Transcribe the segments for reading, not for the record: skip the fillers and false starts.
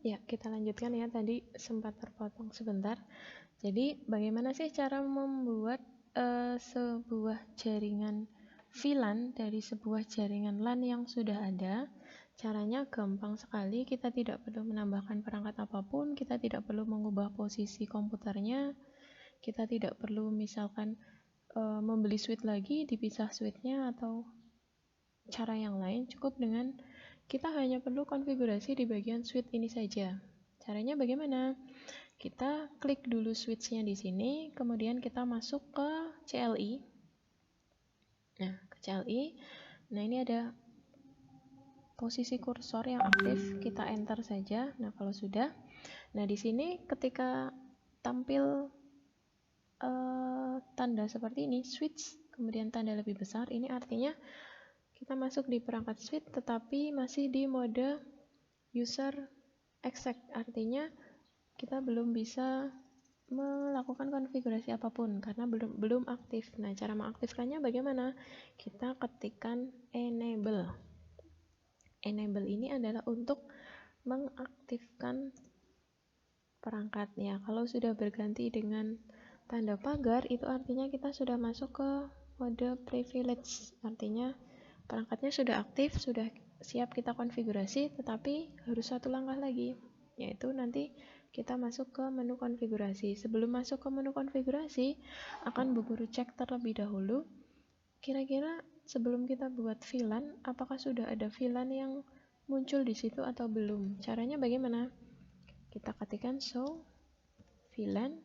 Ya, kita lanjutkan ya, tadi sempat terpotong sebentar. Jadi, bagaimana sih cara membuat sebuah jaringan VLAN dari sebuah jaringan LAN yang sudah ada? Caranya gampang sekali, kita tidak perlu menambahkan perangkat apapun, kita tidak perlu mengubah posisi komputernya, kita tidak perlu misalkan membeli switch lagi, dipisah switchnya atau cara yang lain. Cukup dengan kita hanya perlu konfigurasi di bagian switch ini saja. Caranya bagaimana? Kita klik dulu switch-nya di sini, kemudian kita masuk ke CLI. Nah, ke CLI. Nah, ini ada posisi kursor yang aktif, kita enter saja. Nah, kalau sudah. Nah, di sini ketika tampil tanda seperti ini, switch, kemudian tanda lebih besar, ini artinya kita masuk di perangkat switch tetapi masih di mode user exec, artinya kita belum bisa melakukan konfigurasi apapun karena belum aktif. Nah, cara mengaktifkannya bagaimana? Kita ketikkan enable. Enable ini adalah untuk mengaktifkan perangkatnya. Kalau sudah berganti dengan tanda pagar, itu artinya kita sudah masuk ke mode privilege. Artinya perangkatnya sudah aktif, sudah siap kita konfigurasi, tetapi harus satu langkah lagi, yaitu nanti kita masuk ke menu konfigurasi. Sebelum masuk ke menu konfigurasi, akan Bu Guru cek terlebih dahulu, kira-kira sebelum kita buat VLAN, apakah sudah ada VLAN yang muncul di situ atau belum? Caranya bagaimana? Kita ketikkan show VLAN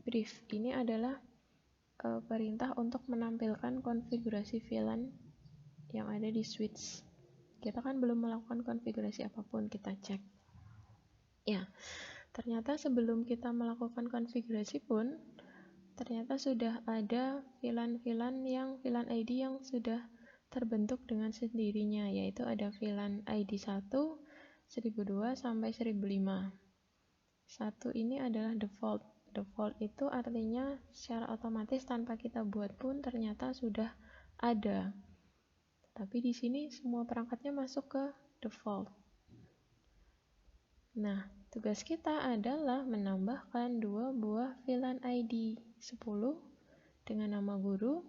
brief. Ini adalah perintah untuk menampilkan konfigurasi VLAN yang ada di switch. Kita kan belum melakukan konfigurasi apapun, kita cek. Ya, ternyata sebelum kita melakukan konfigurasi pun, ternyata sudah ada VLAN-VLAN VLAN ID yang sudah terbentuk dengan sendirinya, yaitu ada VLAN ID 1, 1002 sampai 1005. 1 ini adalah default. Default itu artinya secara otomatis tanpa kita buat pun ternyata sudah ada. Tapi di sini semua perangkatnya masuk ke default. Nah, tugas kita adalah menambahkan 2 buah VLAN ID 10 dengan nama guru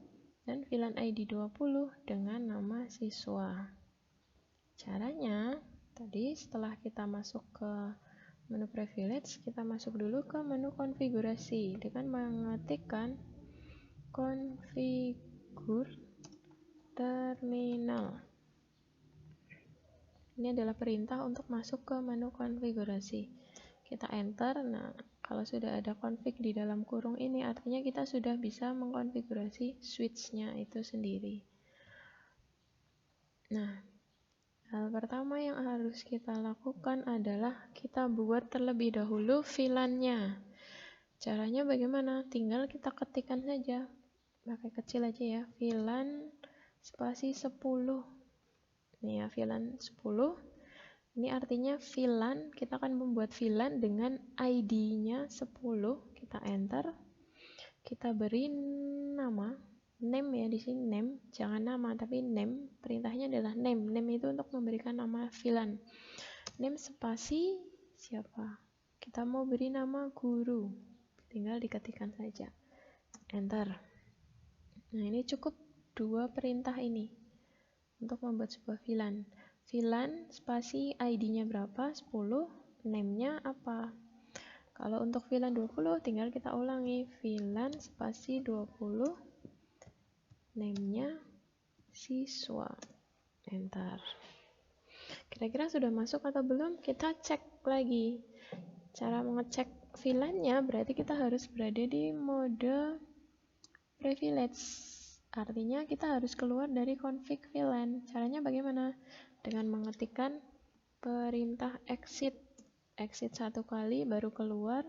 dan VLAN ID 20 dengan nama siswa. Caranya, tadi setelah kita masuk ke menu privilege, kita masuk dulu ke menu konfigurasi dengan mengetikkan configure terminal. Ini adalah perintah untuk masuk ke menu konfigurasi. Kita enter. Nah, kalau sudah ada config di dalam kurung ini, artinya kita sudah bisa mengkonfigurasi switch-nya itu sendiri. Nah, hal pertama yang harus kita lakukan adalah kita buat terlebih dahulu VLAN-nya. Caranya bagaimana? Tinggal kita ketikkan saja. Pakai kecil aja ya. VLAN spasi 10. Nih ya, VLAN 10. Ini artinya VLAN, kita akan membuat VLAN dengan ID-nya 10. Kita enter. Kita beri nama, name ya, di sini name, jangan nama tapi name. Perintahnya adalah name. Name itu untuk memberikan nama VLAN. Name spasi siapa? Kita mau beri nama guru. Tinggal diketikkan saja. Enter. Nah, ini cukup 2 perintah ini untuk membuat sebuah VLAN. VLAN spasi ID-nya berapa? 10, name-nya apa? Kalau untuk VLAN 20 tinggal kita ulangi, VLAN spasi 20, name-nya siswa. Enter. Kira-kira sudah masuk atau belum? Kita cek lagi. Cara mengecek VLAN-nya berarti kita harus berada di mode privilege. Artinya kita harus keluar dari config VLAN. Caranya bagaimana? Dengan mengetikkan perintah exit. Exit 1 kali baru keluar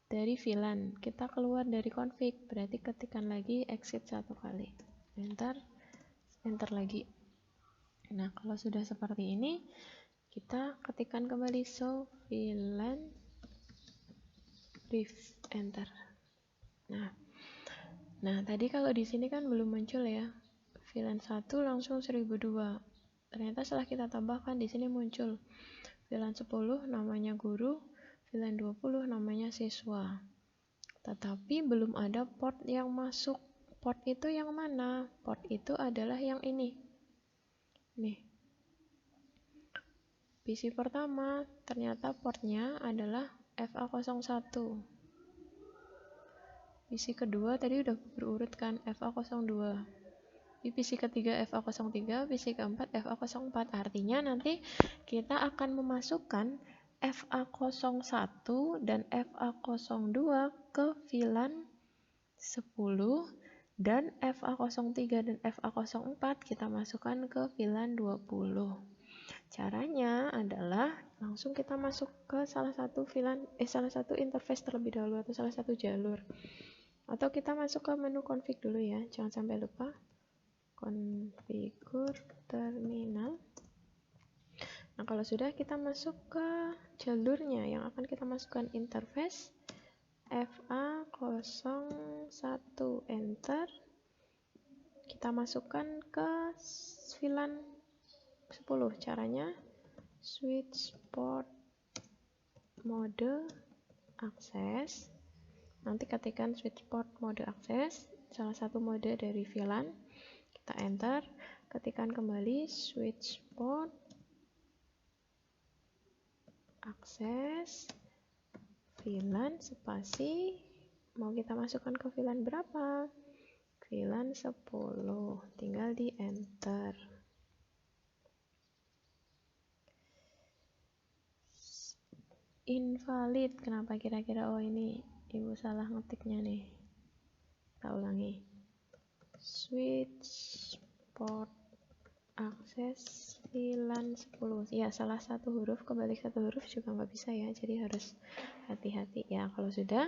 dari VLAN. Kita keluar dari config, berarti ketikkan lagi exit 1 kali. Enter. Enter lagi. Nah, kalau sudah seperti ini, kita ketikkan kembali show VLAN brief. Enter. Nah, tadi kalau di sini kan belum muncul ya. VLAN 1 langsung 1002. Ternyata setelah kita tambahkan di sini muncul VLAN 10 namanya guru, VLAN 20 namanya siswa. Tetapi belum ada port yang masuk. Port itu yang mana? Port itu adalah yang ini. Nih. PC pertama, ternyata portnya adalah FA01. PC kedua tadi udah berurut kan, FA02. Di PC ketiga FA03, PC keempat FA04. Artinya nanti kita akan memasukkan FA01 dan FA02 ke VLAN 10 dan FA03 dan FA04 kita masukkan ke VLAN 20. Caranya adalah langsung kita masuk ke salah satu interface terlebih dahulu atau salah satu jalur. Atau kita masuk ke menu config dulu ya, jangan sampai lupa. Konfigur terminal. Nah, kalau sudah kita masuk ke jalurnya yang akan kita masukkan interface FA01, enter. Kita masukkan ke VLAN 10. Caranya switch port mode akses. Nanti ketikkan switch port mode akses, salah satu mode dari VLAN, kita enter, ketikkan kembali switch port akses VLAN spasi, mau kita masukkan ke VLAN berapa? VLAN 10, tinggal di enter. Invalid, kenapa kira-kira? Oh, ini ibu salah ngetiknya nih. Kita ulangi. Switch port akses VLAN 10. Ya, salah satu huruf kebalik satu huruf juga nggak bisa ya, jadi harus hati-hati ya. Kalau sudah,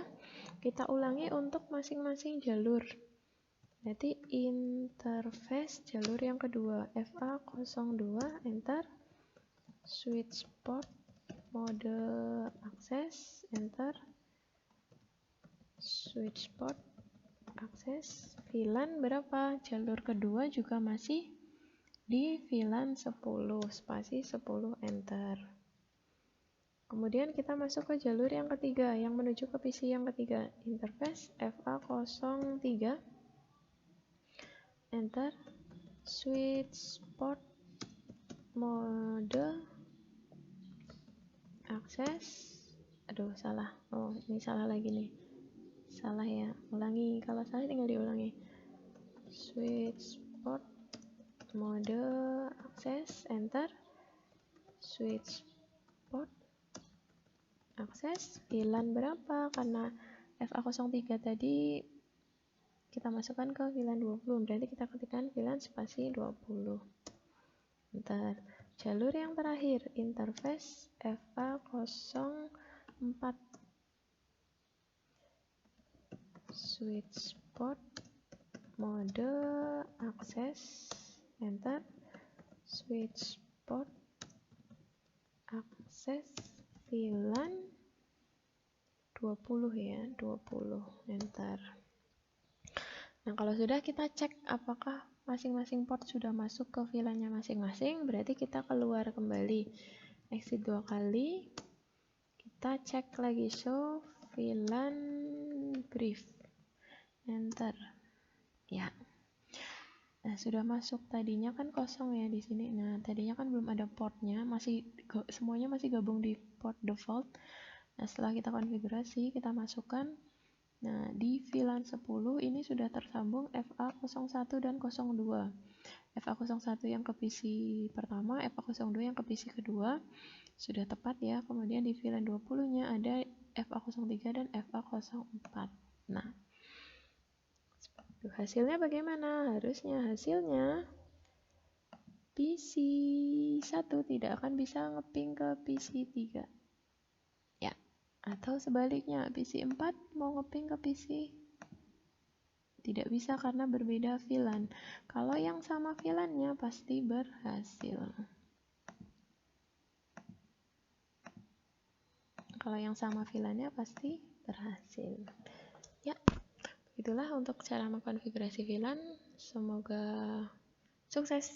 kita ulangi untuk masing-masing jalur. Jadi interface jalur yang kedua FA02, enter. Switch port mode akses, enter. Switch port akses VLAN berapa? Jalur kedua juga masih di VLAN 10, spasi 10, enter. Kemudian kita masuk ke jalur yang ketiga yang menuju ke PC yang ketiga, interface FA03, enter. Switch port mode akses, aduh salah, oh ini salah lagi nih, salah ya, ulangi, kalau salah tinggal diulangi. Switch port mode akses, enter. Switch port akses VLAN berapa? Karena FA03 tadi kita masukkan ke VLAN 20, berarti kita ketikkan VLAN spasi 20, enter. Jalur yang terakhir interface FA04, switch port mode akses, enter. Switch port akses VLAN 20 ya, 20, enter. Nah, kalau sudah kita cek apakah masing-masing port sudah masuk ke VLAN-nya masing-masing, berarti kita keluar kembali, exit 2 kali, kita cek lagi show VLAN brief, enter. Ya. Nah, sudah masuk, tadinya kan kosong ya di sini. Nah, tadinya kan belum ada portnya, semuanya masih gabung di port default. Nah, setelah kita konfigurasi, kita masukkan. Nah, di VLAN 10 ini sudah tersambung FA01 dan 02. FA01 yang ke PC pertama, FA02 yang ke PC kedua. Sudah tepat ya. Kemudian di VLAN 20-nya ada FA03 dan FA04. Nah, hasilnya bagaimana? Harusnya hasilnya PC 1 tidak akan bisa ngeping ke PC 3. Ya, atau sebaliknya PC 4 mau ngeping ke PC tidak bisa karena berbeda VLAN. Kalau yang sama VLAN-nya pasti berhasil. Kalau yang sama VLAN-nya pasti berhasil. Ya, itulah untuk cara mengkonfigurasi VLAN. Semoga sukses.